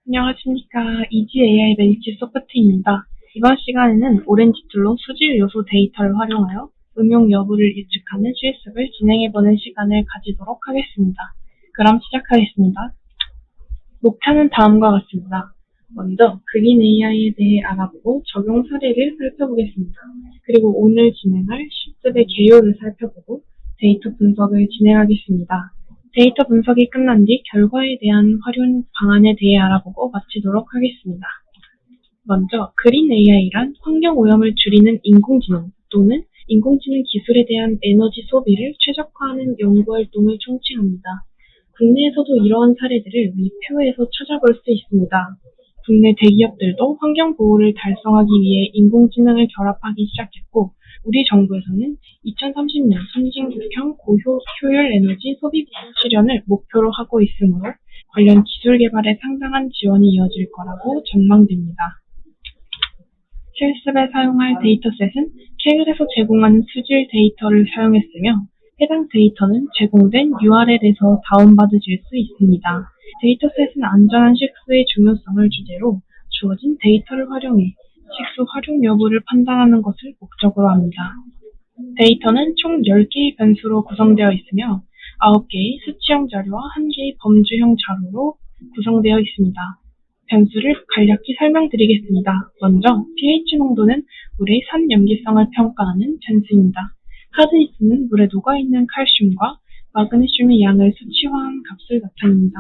안녕하십니까. 이지 AI 벤치 소프트입니다. 이번 시간에는 오렌지 툴로 수질 요소 데이터를 활용하여 응용 여부를 예측하는 실습을 진행해보는 시간을 가지도록 하겠습니다. 그럼 시작하겠습니다. 목차는 다음과 같습니다. 먼저 그린 AI에 대해 알아보고 적용 사례를 살펴보겠습니다. 그리고 오늘 진행할 실습의 개요를 살펴보고 데이터 분석을 진행하겠습니다. 데이터 분석이 끝난 뒤 결과에 대한 활용 방안에 대해 알아보고 마치도록 하겠습니다. 먼저 그린 AI란 환경 오염을 줄이는 인공지능 또는 인공지능 기술에 대한 에너지 소비를 최적화하는 연구활동을 총칭합니다. 국내에서도 이러한 사례들을 위 표에서 찾아볼 수 있습니다. 국내 대기업들도 환경 보호를 달성하기 위해 인공지능을 결합하기 시작했고, 우리 정부에서는 2030년 선진국형 고효율 에너지 소비 실현을 목표로 하고 있으므로 관련 기술 개발에 상당한 지원이 이어질 거라고 전망됩니다. 실습에 사용할 데이터셋은 캐글에서 제공하는 수질 데이터를 사용했으며, 해당 데이터는 제공된 URL에서 다운받으실 수 있습니다. 데이터셋은 안전한 식수의 중요성을 주제로 주어진 데이터를 활용해 식수 활용 여부를 판단하는 것을 목적으로 합니다. 데이터는 총 10개의 변수로 구성되어 있으며 9개의 수치형 자료와 1개의 범주형 자료로 구성되어 있습니다. 변수를 간략히 설명드리겠습니다. 먼저 pH 농도는 물의 산염기성을 평가하는 변수입니다. 하드니스는 물에 녹아있는 칼슘과 마그네슘의 양을 수치화한 값을 나타냅니다.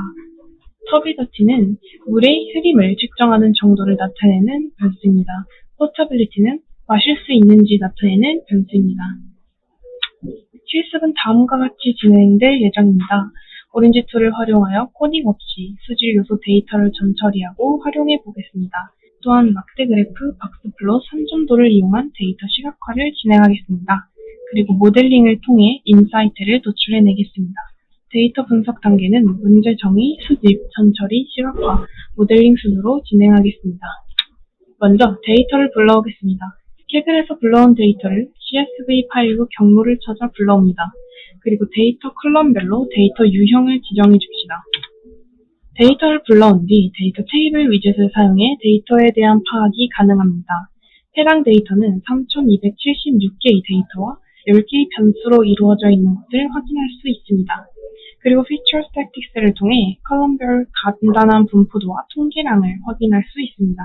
터비더티는 물의 흐림을 측정하는 정도를 나타내는 변수입니다. 포터빌리티는 마실 수 있는지 나타내는 변수입니다. 실습은 다음과 같이 진행될 예정입니다. 오렌지 툴을 활용하여 코딩 없이 수질 요소 데이터를 전처리하고 활용해 보겠습니다. 또한 막대 그래프, 박스플롯, 산점도를 이용한 데이터 시각화를 진행하겠습니다. 그리고 모델링을 통해 인사이트를 도출해내겠습니다. 데이터 분석 단계는 문제 정의, 수집, 전처리, 시각화, 모델링 순으로 진행하겠습니다. 먼저 데이터를 불러오겠습니다. 캐글에서 불러온 데이터를 CSV 파일로 경로를 찾아 불러옵니다. 그리고 데이터 컬럼별로 데이터 유형을 지정해 줍시다. 데이터를 불러온 뒤 데이터 테이블 위젯을 사용해 데이터에 대한 파악이 가능합니다. 해당 데이터는 3276개의 데이터와 10개의 변수로 이루어져 있는 것을 확인할 수 있습니다. 그리고 피처 스태틱스를 통해 컬럼별 간단한 분포도와 통계량을 확인할 수 있습니다.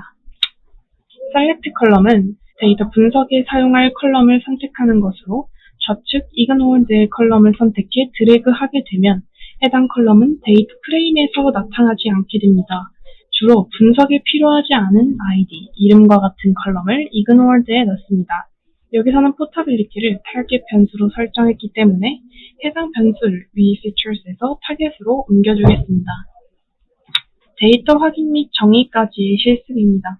셀렉트 컬럼은 데이터 분석에 사용할 컬럼을 선택하는 것으로 좌측 이그노어드의 컬럼을 선택해 드래그하게 되면 해당 컬럼은 데이터 프레임에서 나타나지 않게 됩니다. 주로 분석에 필요하지 않은 아이디, 이름과 같은 컬럼을 이그노어드에 넣습니다. 여기서는 포터빌리티를 타겟 변수로 설정했기 때문에 해당 변수를 위 피처스에서 타겟으로 옮겨주겠습니다. 데이터 확인 및 정의까지의 실습입니다.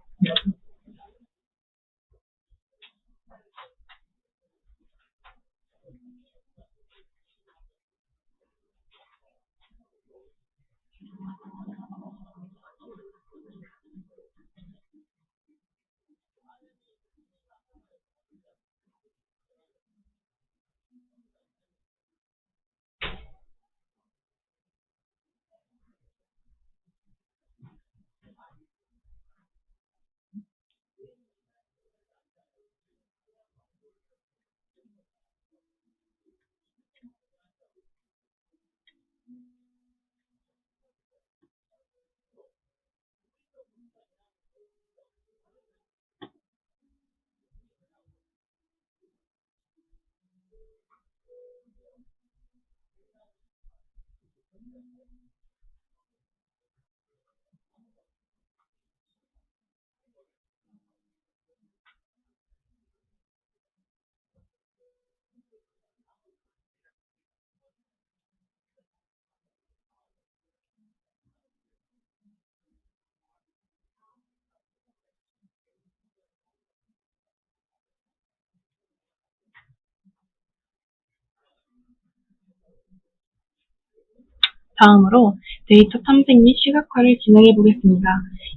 다음으로 데이터 탐색 및 시각화를 진행해 보겠습니다.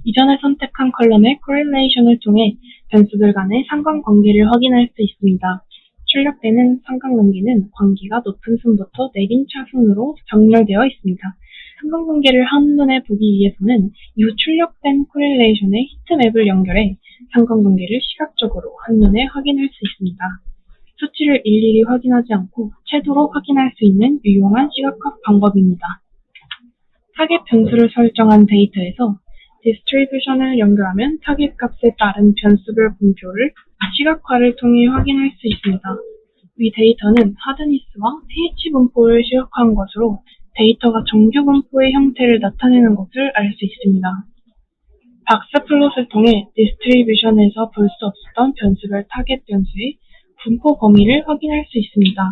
이전에 선택한 컬럼의 correlation을 통해 변수들 간의 상관관계를 확인할 수 있습니다. 출력되는 상관관계는 관계가 높은 순부터 내린 차순으로 정렬되어 있습니다. 상관관계를 한눈에 보기 위해서는 이후 출력된 코릴레이션의 히트맵을 연결해 상관관계를 시각적으로 한눈에 확인할 수 있습니다. 수치를 일일이 확인하지 않고 채도로 확인할 수 있는 유용한 시각화 방법입니다. 타겟 변수를 설정한 데이터에서 디스트리뷰션을 연결하면 타겟 값에 따른 변수별 분표를 시각화를 통해 확인할 수 있습니다. 위 데이터는 하드니스와 pH 분포를 시각화한 것으로 데이터가 정규 분포의 형태를 나타내는 것을 알 수 있습니다. 박스 플롯을 통해 디스트리뷰션에서 볼 수 없었던 변수별 타겟 변수의 분포 범위를 확인할 수 있습니다.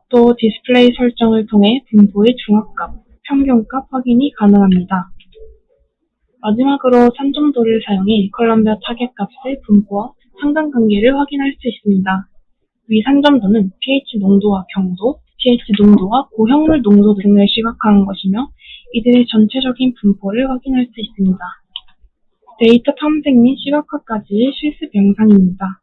또 디스플레이 설정을 통해 분포의 중압값, 평균값 확인이 가능합니다. 마지막으로 산정도를 사용해 컬럼별 타겟 값의 분포와 상관관계를 확인할 수 있습니다. 위 산정도는 pH 농도와 경도, pH 농도와 고형물 농도 등을 시각화한 것이며 이들의 전체적인 분포를 확인할 수 있습니다. 데이터 탐색 및 시각화까지의 실습 영상입니다.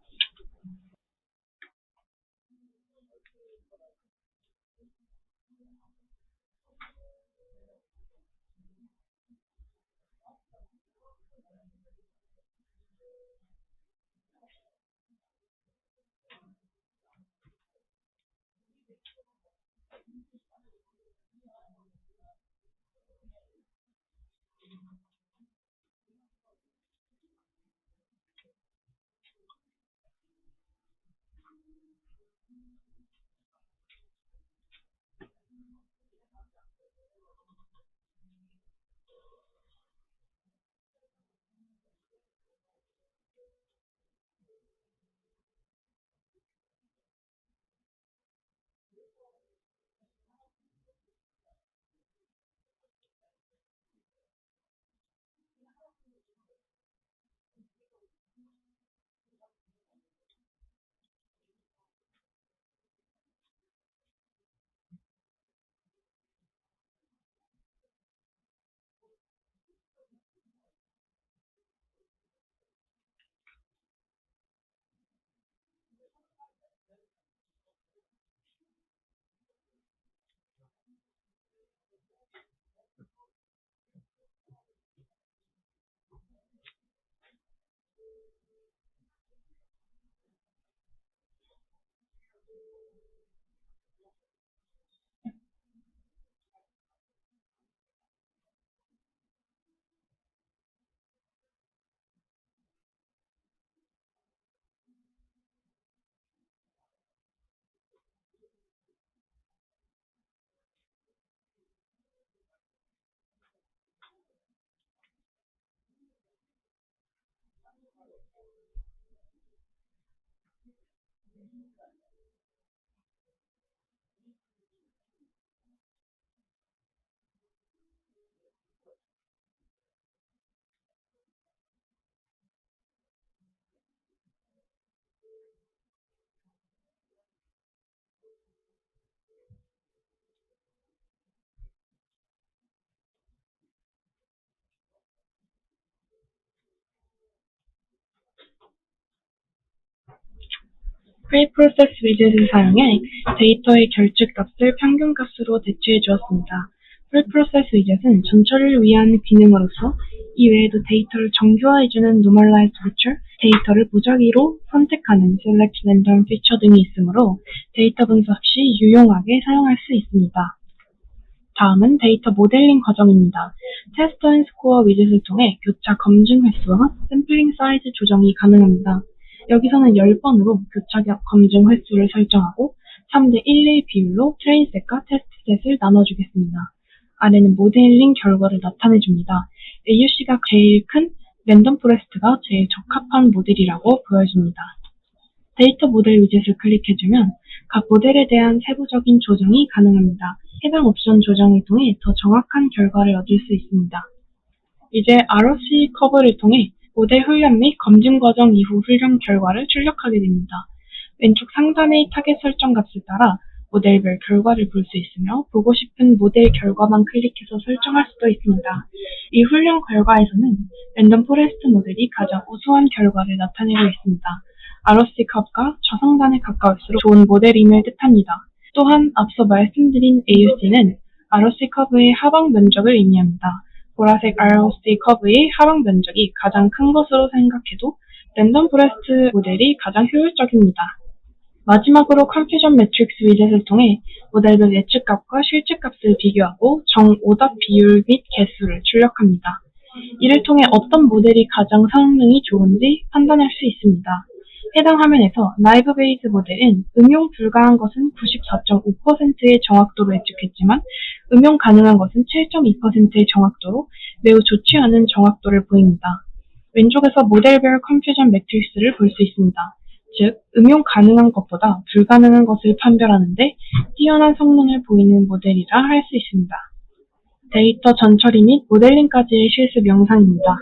프리프로세스 위젯을 사용해 데이터의 결측값을 평균값으로 대체해 주었습니다. 프리프로세스 위젯은 전처리를 위한 기능으로서 이외에도 데이터를 정교화해주는 Normalized Feature, 데이터를 무작위로 선택하는 Select Random Feature 등이 있으므로 데이터 분석 시 유용하게 사용할 수 있습니다. 다음은 데이터 모델링 과정입니다. 테스트 앤 스코어 위젯을 통해 교차 검증 횟수와 샘플링 사이즈 조정이 가능합니다. 여기서는 10번으로 교차 검증 횟수를 설정하고 3대 1의 비율로 트레인셋과 테스트셋을 나눠주겠습니다. 아래는 모델링 결과를 나타내줍니다. AUC가 제일 큰 랜덤 포레스트가 제일 적합한 모델이라고 보여집니다. 데이터 모델 위젯을 클릭해주면 각 모델에 대한 세부적인 조정이 가능합니다. 해당 옵션 조정을 통해 더 정확한 결과를 얻을 수 있습니다. 이제 ROC 커브를 통해 모델 훈련 및 검증 과정 이후 훈련 결과를 출력하게 됩니다. 왼쪽 상단의 타겟 설정 값에 따라 모델별 결과를 볼 수 있으며 보고 싶은 모델 결과만 클릭해서 설정할 수도 있습니다. 이 훈련 결과에서는 랜덤 포레스트 모델이 가장 우수한 결과를 나타내고 있습니다. ROC 컵과 저상단에 가까울수록 좋은 모델임을 뜻합니다. 또한 앞서 말씀드린 AUC는 ROC 커브의 하방 면적을 의미합니다. 보라색 ROC 커브의 하방 면적이 가장 큰 것으로 생각해도 랜덤 포레스트 모델이 가장 효율적입니다. 마지막으로 컨퓨전 매트릭스 위젯을 통해 모델별 예측값과 실측값을 비교하고 정오답 비율 및 개수를 출력합니다. 이를 통해 어떤 모델이 가장 성능이 좋은지 판단할 수 있습니다. 해당 화면에서 나이브 베이스 모델은 응용 불가한 것은 94.5%의 정확도로 예측했지만 응용 가능한 것은 7.2%의 정확도로 매우 좋지 않은 정확도를 보입니다. 왼쪽에서 모델별 컨퓨전 매트릭스를 볼 수 있습니다. 즉, 응용 가능한 것보다 불가능한 것을 판별하는데 뛰어난 성능을 보이는 모델이라 할 수 있습니다. 데이터 전처리 및 모델링까지의 실습 영상입니다.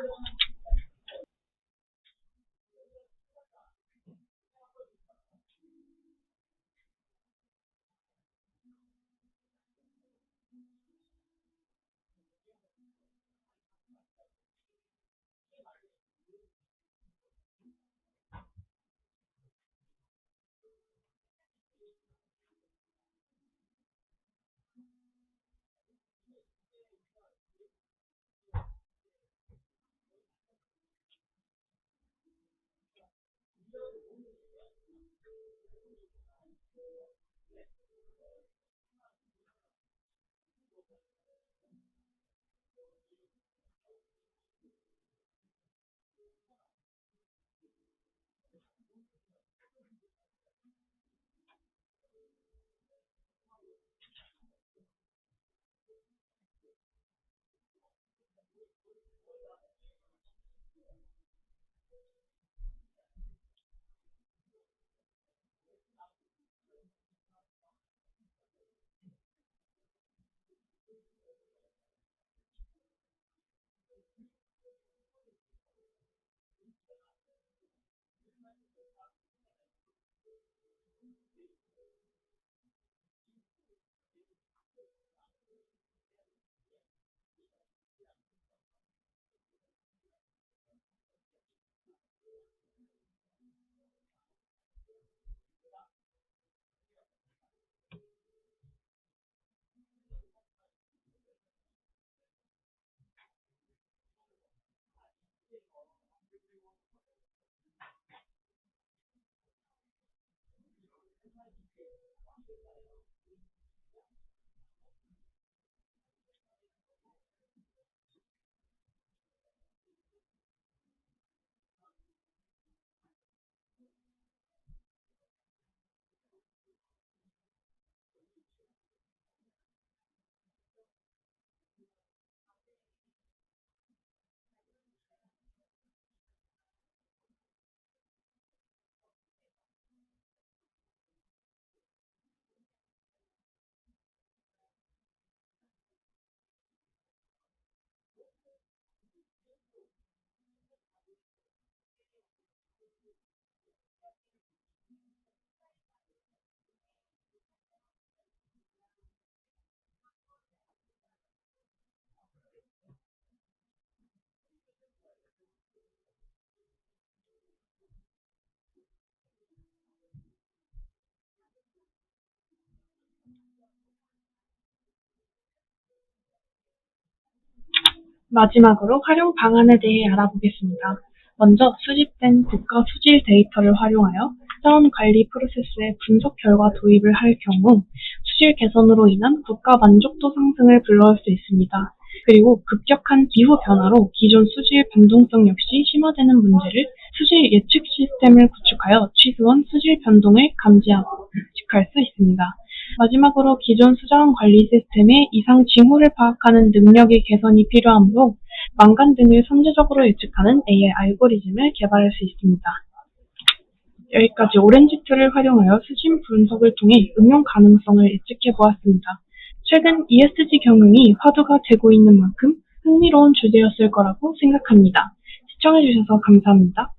마지막으로 활용 방안에 대해 알아보겠습니다. 먼저 수집된 국가 수질 데이터를 활용하여 자원 관리 프로세스의 분석 결과 도입을 할 경우 수질 개선으로 인한 국가 만족도 상승을 불러올 수 있습니다. 그리고 급격한 기후 변화로 기존 수질 변동성 역시 심화되는 문제를 수질 예측 시스템을 구축하여 최소한 수질 변동을 감지하고 예측할 수 있습니다. 마지막으로 기존 수자원 관리 시스템의 이상 징후를 파악하는 능력의 개선이 필요하므로 망간 등을 선제적으로 예측하는 AI 알고리즘을 개발할 수 있습니다. 여기까지 오렌지 툴을 활용하여 수질 분석을 통해 응용 가능성을 예측해 보았습니다. 최근 ESG 경영이 화두가 되고 있는 만큼 흥미로운 주제였을 거라고 생각합니다. 시청해주셔서 감사합니다.